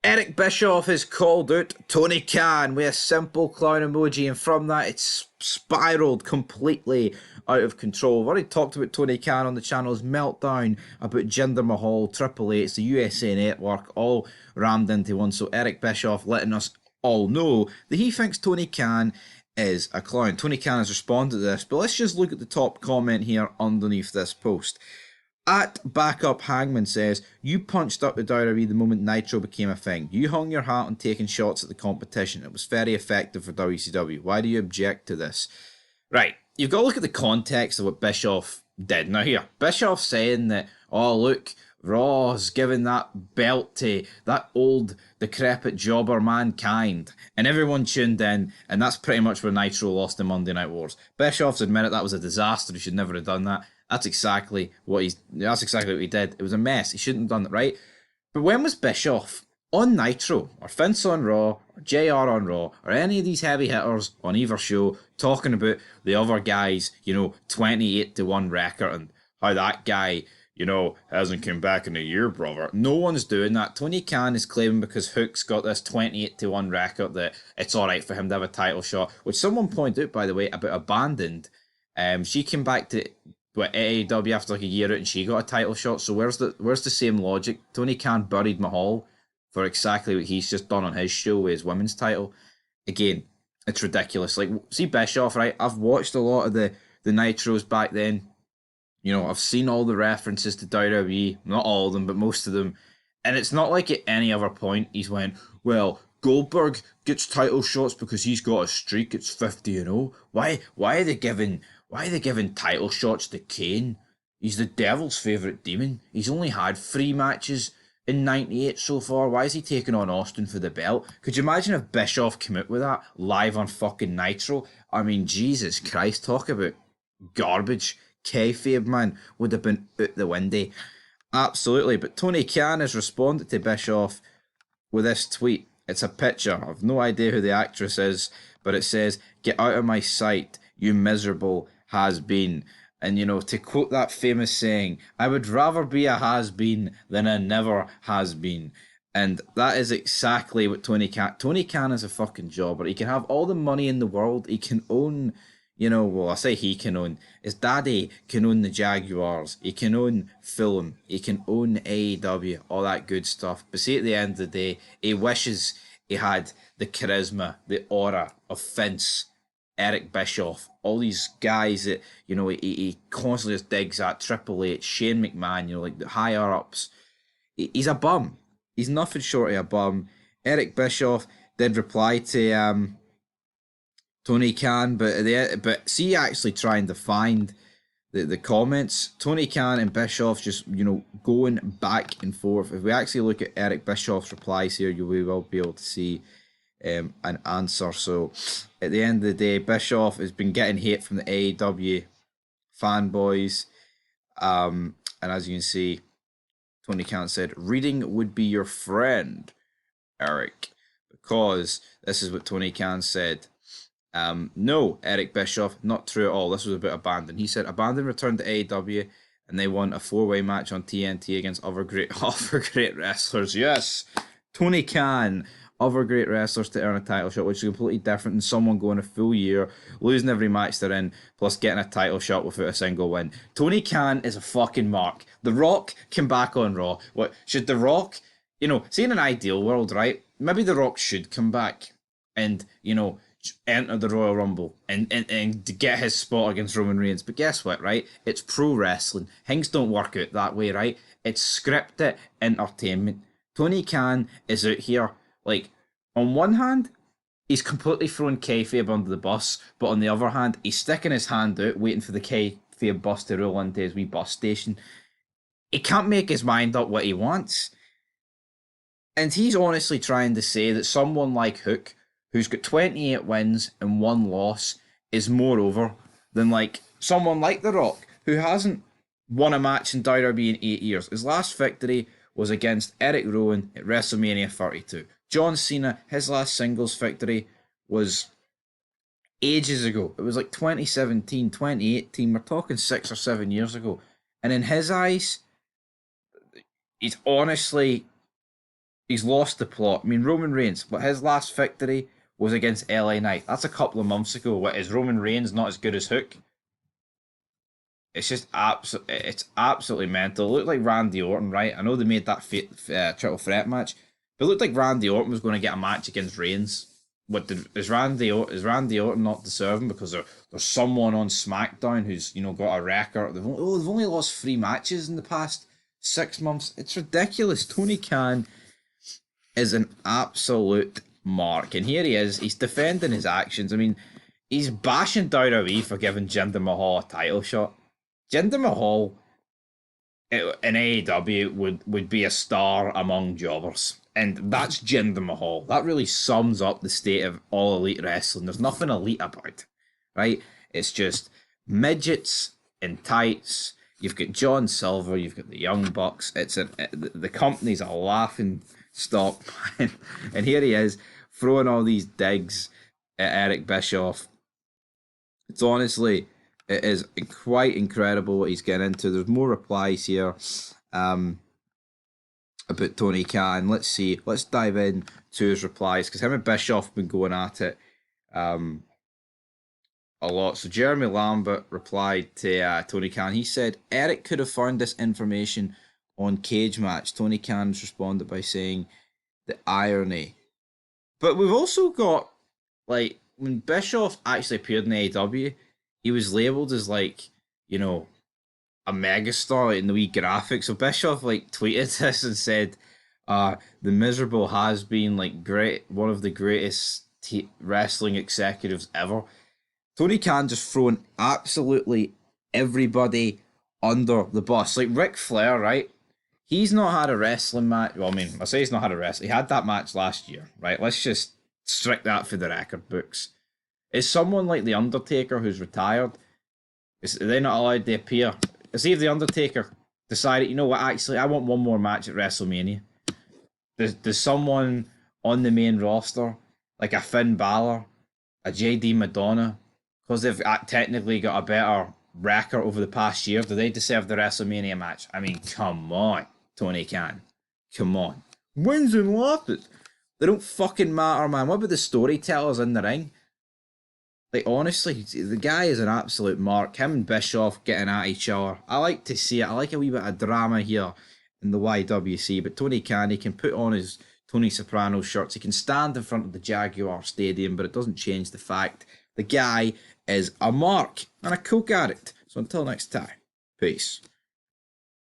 Eric Bischoff has called out Tony Khan with a simple clown emoji, and from that, it's spiraled completely out of control. We've already talked about Tony Khan on the channel's Meltdown, about Jinder Mahal, Triple H, the USA Network, all rammed into one. So Eric Bischoff letting us all know that he thinks Tony Khan is a clown. Tony Khan has responded to this, but let's just look at the top comment here underneath this post. At Backup Hangman says, you punched up the WWE the moment Nitro became a thing. You hung your hat on taking shots at the competition. It was very effective for WCW. Why do you object to this? Right, you've got to look at the context of what Bischoff did. Now here, Bischoff saying that, oh look, Raw's giving that belt to that old decrepit jobber Mankind. And everyone tuned in, and that's pretty much where Nitro lost the Monday Night Wars. Bischoff's admitted that was a disaster. He should never have done that. That's exactly what he did. It was a mess. He shouldn't have done it, right? But when was Bischoff on Nitro, or Vince on Raw, or JR on Raw, or any of these heavy hitters on either show talking about the other guys, 28-1 record and how that guy, hasn't come back in a year, brother? No one's doing that. Tony Khan is claiming because Hook's got this 28-1 record that it's alright for him to have a title shot, which someone pointed out, by the way, about Abandoned. She came back to AEW after like a year out and she got a title shot. So where's the same logic? Tony Khan buried Mahal for exactly what he's just done on his show with his women's title. Again, it's ridiculous. Like, see Bischoff, right? I've watched a lot of the Nitros back then. I've seen all the references to WWE, not all of them, but most of them. And it's not like at any other point he's went, well, Goldberg gets title shots because he's got a streak. It's 50-0. Why are they giving title shots to Kane? He's the devil's favourite demon. He's only had 3 matches in 98 so far. Why is he taking on Austin for the belt? Could you imagine if Bischoff came out with that live on fucking Nitro? I mean, Jesus Christ, talk about garbage. Kayfabe, man, would have been out the window. Absolutely. But Tony Khan has responded to Bischoff with this tweet. It's a picture. I've no idea who the actress is, but it says, "Get out of my sight, you miserable has-been." And, to quote that famous saying, I would rather be a has-been than a never has-been. And that is exactly what Tony Khan is a fucking jobber. He can have all the money in the world. He can own, I say he can own. His daddy can own the Jaguars. He can own Fulham. He can own AEW, all that good stuff. But see, at the end of the day, he wishes he had the charisma, the aura of Vince, Eric Bischoff, all these guys that, he constantly just digs at. Triple H, Shane McMahon, like the higher ups. He's a bum. He's nothing short of a bum. Eric Bischoff did reply to Tony Khan, but see, actually trying to find the comments. Tony Khan and Bischoff just, going back and forth. If we actually look at Eric Bischoff's replies here, you will be able to see an answer. So at the end of the day, Bischoff has been getting hate from the AEW fanboys. And as you can see, Tony Khan said, reading would be your friend, Eric. Because this is what Tony Khan said. No, Eric Bischoff, not true at all. This was about Abandon. He said, Abandon returned to AEW and they won a 4-way match on TNT against other great wrestlers. Yes, Tony Khan, other great wrestlers to earn a title shot, which is completely different than someone going a full year, losing every match they're in, plus getting a title shot without a single win. Tony Khan is a fucking mark. The Rock came back on Raw. What should The Rock, see, in an ideal world, right? Maybe The Rock should come back and, enter the Royal Rumble and to get his spot against Roman Reigns. But guess what, right? It's pro wrestling. Things don't work out that way, right? It's scripted entertainment. Tony Khan is out here, like, on one hand, he's completely throwing kayfabe under the bus, but on the other hand, he's sticking his hand out, waiting for the kayfabe bus to roll into his wee bus station. He can't make his mind up what he wants. And he's honestly trying to say that someone like Hook, who's got 28 wins and 1 loss, is more over than like someone like The Rock, who hasn't won a match in WWE in 8 years. His last victory was against Eric Rowan at WrestleMania 32. John Cena, his last singles victory was ages ago. It was like 2017, 2018. We're talking 6 or 7 years ago. And in his eyes, he's honestly He's lost the plot. I mean, Roman Reigns, but his last victory was against LA Knight. That's a couple of months ago. What, is Roman Reigns not as good as Hook? It's just it's absolutely mental. It looked like Randy Orton, right? I know they made that triple threat match, but it looked like Randy Orton was going to get a match against Reigns. Is Randy Orton not deserving because there's someone on SmackDown who's got a record? They've only lost 3 matches in the past 6 months. It's ridiculous. Tony Khan is an absolute mark, and here he is. He's defending his actions. I mean, he's bashing WWE for giving Jinder Mahal a title shot. Jinder Mahal in AEW would be a star among jobbers. And that's Jinder Mahal. That really sums up the state of all elite wrestling. There's nothing elite about it, right? It's just midgets in tights. You've got John Silver. You've got the Young Bucks. The company's a laughing stock, and here he is throwing all these digs at Eric Bischoff. It's honestly, it is quite incredible what he's getting into. There's more replies here about Tony Khan. Let's see. Let's dive in to his replies because him and Bischoff have been going at it a lot. So Jeremy Lambert replied to Tony Khan. He said, Eric could have found this information on Cage Match. Tony Khan's responded by saying the irony. But we've also got, like, when Bischoff actually appeared in AEW, he was labelled as, like, a megastar in the wee graphics. So Bischoff tweeted this and said, the miserable has been one of the greatest wrestling executives ever. Tony Khan just throwing absolutely everybody under the bus. Like Ric Flair, right? He's not had a wrestling match. Well, I mean, I say he's not had a wrestling. He had that match last year, right? Let's just strike that for the record books. Is someone like The Undertaker who's retired, are they not allowed to appear? See if The Undertaker decided, you know what, actually, I want one more match at WrestleMania. Does someone on the main roster, like a Finn Balor, a JD Madonna, because they've technically got a better record over the past year, do they deserve the WrestleMania match? I mean, come on, Tony Khan. Come on. Wins and losses. They don't fucking matter, man. What about the storytellers in the ring? Like, honestly, the guy is an absolute mark. Him and Bischoff getting at each other. I like to see it. I like a wee bit of drama here in the YWC. But Tony Khan, he can put on his Tony Soprano shirts. He can stand in front of the Jaguar Stadium, but it doesn't change the fact the guy is a mark and a coke addict. So until next time, peace.